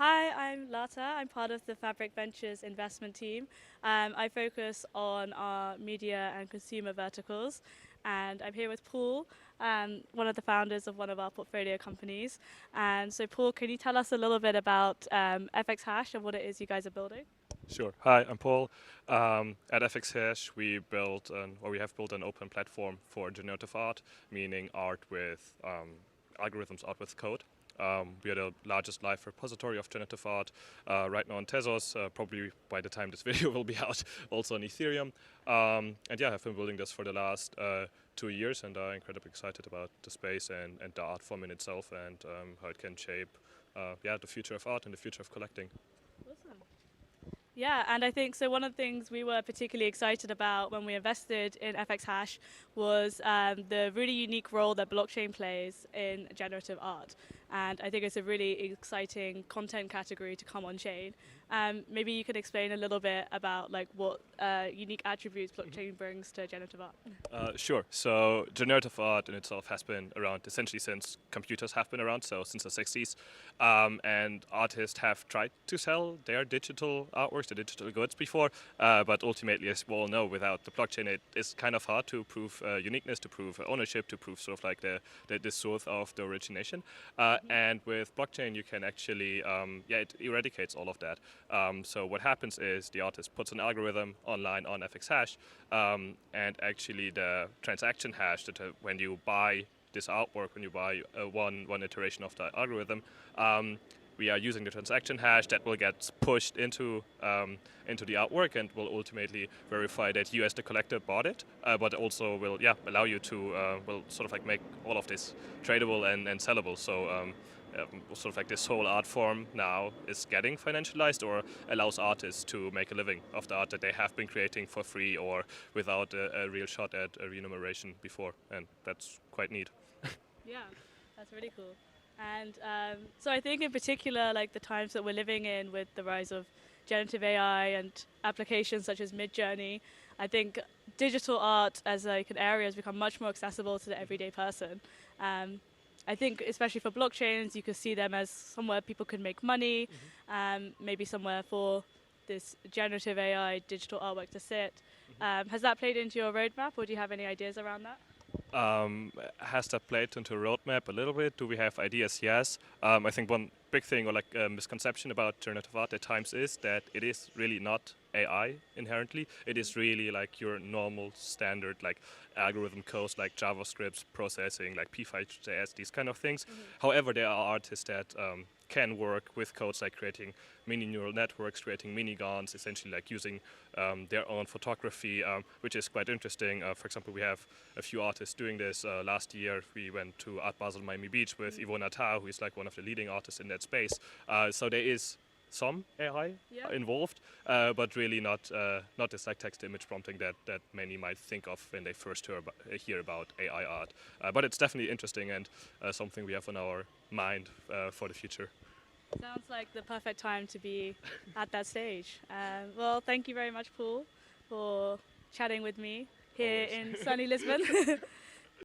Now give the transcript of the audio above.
Hi, I'm Lata. I'm part of the Fabric Ventures investment team. I focus on our media and consumer verticals. And I'm here with Paul, one of the founders of one of our portfolio companies. And so, Paul, can you tell us a little bit about FX Hash and what it is you guys are building? Sure. Hi, I'm Paul. At FXHash, we have built an open platform for generative art, meaning art with algorithms, art with code. We are the largest live repository of generative art right now on Tezos. Probably by the time this video will be out, also on Ethereum. And yeah, I've been building this for the last 2 years, and I'm incredibly excited about the space and the art form in itself, and how it can shape the future of art and the future of collecting. Awesome. Yeah, and I think so. One of the things we were particularly excited about when we invested in FX Hash was the really unique role that blockchain plays in generative art. And I think it's a really exciting content category to come on chain. Maybe you could explain a little bit about like what unique attributes blockchain brings to generative art. Sure. So generative art in itself has been around essentially since computers have been around, so since the 60s. And artists have tried to sell their digital artworks, their digital goods before, but ultimately, as we all know, without the blockchain, it is kind of hard to prove uniqueness, to prove ownership, to prove sort of like the source of the origination. And with blockchain, you can actually, it eradicates all of that. So what happens is the artist puts an algorithm online on FXHash, and actually the transaction hash that when you buy this artwork, when you buy one iteration of the algorithm, we are using the transaction hash that will get pushed into the artwork and will ultimately verify that you as the collector bought it, but also will allow you to will sort of like make all of this tradable and sellable. So sort of like this whole art form now is getting financialized or allows artists to make a living of the art that they have been creating for free or without a real shot at a remuneration before, and that's quite neat. Yeah, that's really cool. And so I think in particular, like the times that we're living in with the rise of generative AI and applications such as Midjourney, I think digital art as like an area has become much more accessible to the everyday person. Um, I think especially for blockchains, you could see them as somewhere people can make money, maybe somewhere for this generative AI digital artwork to sit. Has that played into your roadmap, or do you have any ideas around that? Has that played into a roadmap a little bit? Do we have ideas? Yes. I think one big thing or like a misconception about generative art at times is that it is really not AI inherently. It is really like your normal standard like algorithm codes like JavaScript processing, like P5.js, these kind of things. However, there are artists that can work with codes like creating mini neural networks, creating mini GANs, essentially like using their own photography, which is quite interesting. For example, we have a few artists doing this. Last year, we went to Art Basel Miami Beach with Ivona Tao, who is like one of the leading artists in that space. So there is some AI Yeah. involved, but really not this like text image prompting that many might think of when they first hear about AI art. But it's definitely interesting and something we have on our mind for the future. Sounds like the perfect time to be at that stage. Well, thank you very much, Paul, for chatting with me here Always. in sunny Lisbon.